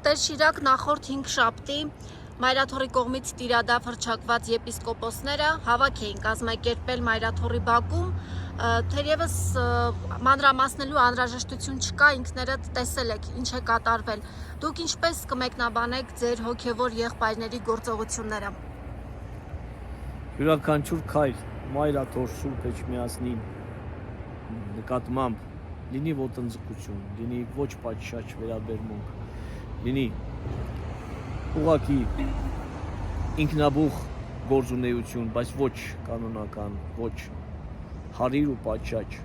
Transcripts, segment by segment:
Տեր Շիրակ նախորդ 5 շաբթի Մայրաթորի կողմից տիրադափ հռչակված եպիսկոպոսները հավաք էին կազմակերպել Մայրաթորի բակում, թերևս մանրամասնելու անհրաժեշտություն չկա, ինքներդ տեսել եք ինչ է կատարվել։ Դուք ինչպես կմեկնաբանեք ձեր հոգևոր եղբայրների գործողությունները։ Յուրաքանչյուր քայլ Մայրաթոր Սուրբ Էջմիածնին նկատմամբ լինի ոտնձգություն, լինի ոչ պատշաճ վերաբերմունք, լինի ուղղակի ինքնաբուխ գործունեություն, բայց ոչ կանոնական, ոչ հարիր ու պատշաճ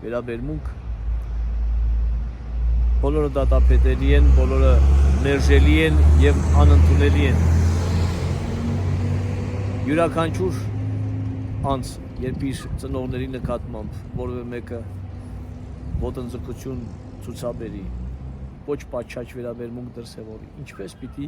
վերաբերմունք, բոլորը դատապետելի են, բոլորը մերժելի են և անընդունելի են։ Յուրաքանչյուր անձ, երբ իր ծնողների նկատմամբ որևէ մեկը ոտնձգություն ցուցաբերի, ոչ պատշաճ վերաբերմունք դրսևորի, ինչպես պիտի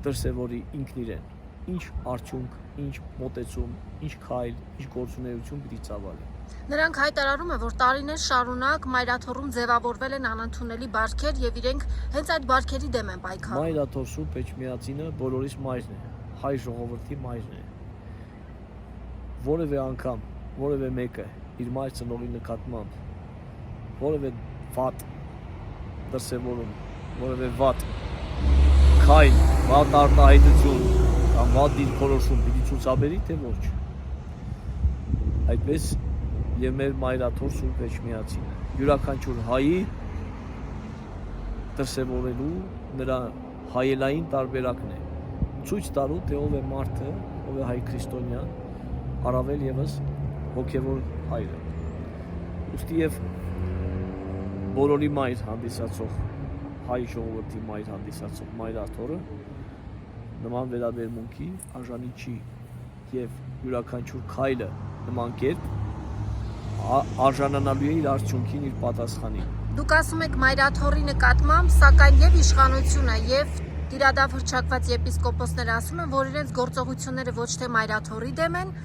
դրսևորի ինքն իրեն, ինչ արդյունք, ինչ մոտեցում, ինչ քայլ, ինչ գործունեություն պիտի ծավալի։ Նրանք հայտարարում են, որ տարիներ շարունակ Մայրաթորում ձևավորվել են անընդունելի բարքեր և իրենք հենց այդ բարքերի դեմ են պայքարում։ Մայրաթոր Սուրբ Էջմիածինը բոլորիս մայրն է, հայ ժողովրդի մայրն է։ Որևէ անգամ, որևէ մեկը իր մայր ծնողի նկատմամբ որևէ վատ դրսևորում, որևէ վատ քայլ, վատ արտահայտություն կամ վատ դիրքորոշում պիտի ցուցաբերի, թե ոչ։ Այդպես եւ մեր Մայրաթոր Սուրբ Էջմիածինը յուրաքանչյուր հայի դրսևորելու նրա հայելային տարբերակն է, ցույց տալու, թե ով է մարդը, ով է հայ քրիստոնյան, առավել եւս հոգեվոր հայրը։ Ուստի եւ բոլորի մայր հանդիսացող, հայ ժողովրդի մայր հանդիսացող Մայրաթորը նման վերաբերմունքի արժանի չի եւ յուրաքանչյուր քայլը նման կերպ արժանանալու է իր արդյունքին, իր պատասխանին։ Դուք ասում եք Մայրաթորի նկատմամբ, սակայն եւ իշխանությունը եւ տիրադափ հռչակված եպիսկոպոսները ասում են, որ իրենց գործողությունները ոչ թե Մայրաթորի դեմ են,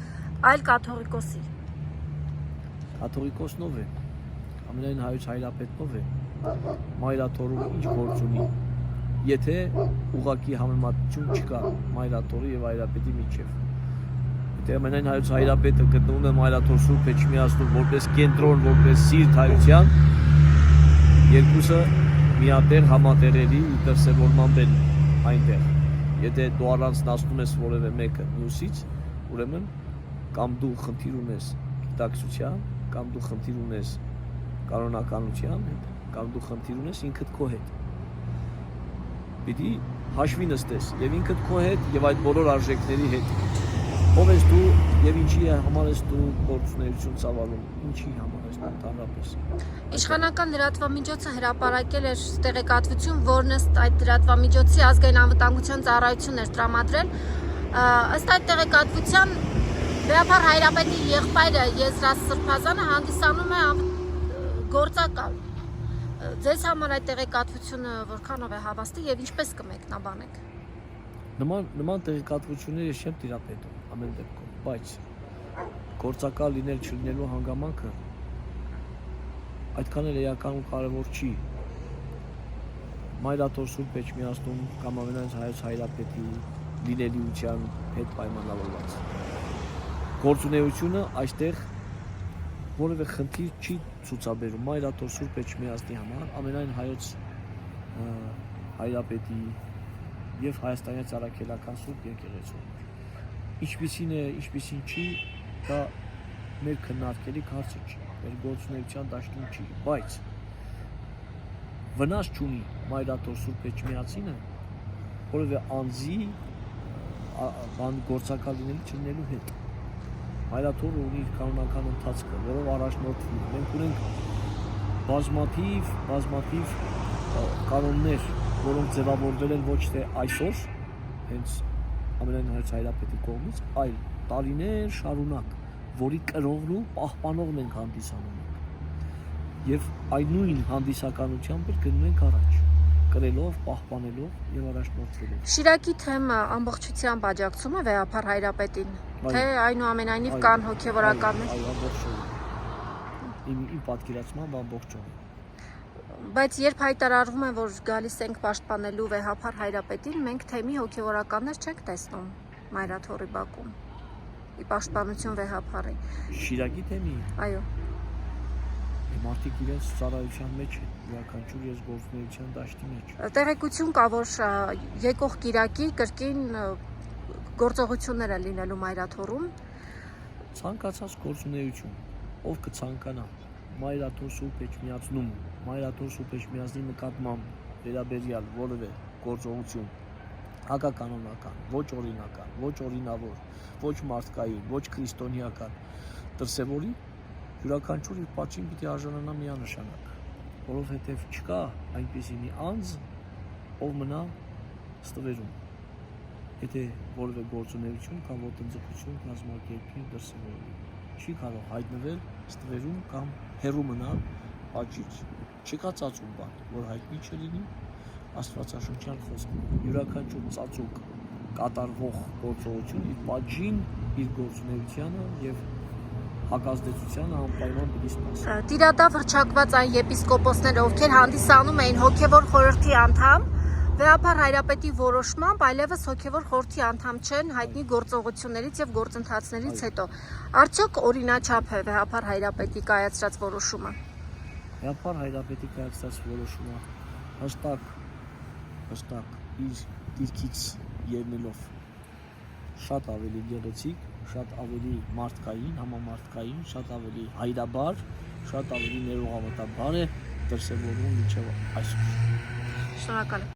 այլ կաթողիկոսի։ Կաթողիկոսնով է, ամենայն հայոց հայրապետնով է, Մայրաթորում ինչ գործ ունի, եթե ուղղակի համեմատություն չկա Մայրաթորի եւ հայրապետի միջեւ։ Եթե ամենայն հայոց հայրապետը գտնվում է Մայրաթոր Սուրբ Էջմիածնում որպես կենտրոն, որպես սիրտ հայության, երկուսը միատեղ համատեղելի դրսևորմամբ են այնտեղ։ Եթե դու առանձնացնում ես որևէ մեկը մյուսից, ուրեմն կամ դու խնդիր ունես գիտակցության, կամ դու խնդիր ունես կանոնականության հետ, կամ դու խնդիր ունես ինքդ քո հետ։ Պիտի հաշվի նստես եւ ինքդ քո հետ եւ այդ բոլոր արժեքների հետ։ Ով ես դու եւ ինչի համար ես դու գործունեություն ծավալում, ինչի համար ես ընդհանրապես։ Իշխանական լրատվամիջոցը հրապարակել էր տեղեկատվություն, որն ըստ այդ լրատվամիջոցի ազգային անվտանգության ծառայությունն էր տրամադրել։ Ըստ այդ տեղեկատվության Վեհափառ հայրապետի եղբայրը Եզրաս Սրբազանը հանդիսանում է գործակալ։ Ձեզ համար այդ տեղեկատվությունը որքանով է հավաստի եւ ինչպես կմեկնաբանեք։ Նման տեղեկատվություններ ես չեմ տիրապետում ամեն դեպքում, բայց գործակալ լինել չլինելու հանգամանքը այդքան էլ էական ու կարևոր չի։ Մայրաթոր Սուրբ Էջմիածնում կամ ամենայն հայոց հայրապետի լինելիության հետ պայմանավորված։ Գործունեությունը այստեղ որևէ խնդիր չի ցուցաբերում Մայրաթոր Սուրբ Էջմիածնի համար, ամենայն հայոց հայրապետի եւ հայաստանյան ծառայական Սուրբ եկեղեցու։ Ինչպիսին է, ինչպիսին չի, դա մեր քննարկելի հարցը չի, մեր գործունեության դաշտում չի, բայց վնաս չունի Մայրաթոր Սուրբ Էջմիածինը որևէ անձի գործակալ լինելու հետ։ Մայրաթորը ունի իր կանոնական ընթացքը, որով առաջնորդվում։ Մենք ունենք բազմաթիվ կանոններ, որոնք ձևավորվել են ոչ թե այսօր, հենց ամենայն հայոց հայրապետի կողմից, այլ տարիներ շարունակ, որի կրողն ու պահպանողն ենք հանդիսանում ենք։ Եվ այն նույն հանդիսականությամբ գնում ենք առաջ, կրելով, պահպանելով եւ առաջնորդվելով։ Շիրակի թեմը ամբողջությամբ աջակցում է Վեհափառ հայրապետին, թե այնուամենայնիվ կան հոգևորականներ։ Այո, ամբողջովին։ Իմ պատկերացմամբ ամբողջովին։ Բայց երբ հայտարարվում է, որ գալիս ենք պաշտպանելու վեհափառ Հայրապետին, մենք թեմի հոգևորականներ չենք տեսնում Մայրաթորի բակում։ Ի պաշտպանություն վեհափառի։ Շիրակի թեմի։ Այո։ Մարդիկ իրենց ծառայության մեջ են, յուրաքանչյուր ես գործունեության դաշտի մեջ։ Տեղեկություն կա, որ եկող Կիրակի կրկին գործողություններ են լինելու Մայրաթորում։ Ցանկացած գործունեություն, ով կցանկանա Մայրաթոր Սուրբ Էջմիածնում, Մայրաթոր Սուրբ Էջմիածնի նկատմամբ վերաբերյալ որևէ գործողություն, հակականոնական, ոչ օրինական, ոչ օրինավոր, ոչ մարդկային, ոչ քրիստոնեական դրսևորի, յուրաքանչյուր իր պատժին պիտի արժանանա միանշանակ, որովհետև չկա այնպիսի մի անձ, ով մնա ստվերում, եթե որևէ գործունեություն կամ ոտնձգություն կազմակերպի դրսևորի, չի կարող հայտնվել ստվերում կամ հեռու մնալ պատժից, չկա ծածուկ բան, որ հայտնի չլինի Աստվածաշնչյան խոսքում, յուրաքանչյուր ծածուկ կատարվող գործողություն իր պատժին, իր գործունեությանը եւ հակազդեցությանը անպայման պիտի սպասի։ Տիրադավ հռչակված այն եպիսկոպոսները, ովքեր հանդիսանում էին հոգևոր խորհրդի անդամ, վեհափառ Հայրապետի որոշմամբ այլևս հոգևոր խորհրդի անդամ չեն հայտնի գործողություններից եւ գործընթացներից հետո։ Արդյոք օրինաչափ է վեհափառ Հայրապետի կայացրած որոշումը։ Վեհափառ Հայրապետի կայացրած որոշումը հստակ իր դիրքից ելնելով շատ ավելի գեղեցիկ, շատ ավելի մարդկային, համամարտկային, շատ ավելի հայրաբար, շատ ավելի ներողամտաբար է դրսևորվում մինչև այսօր։ Շնորհակալ եմ։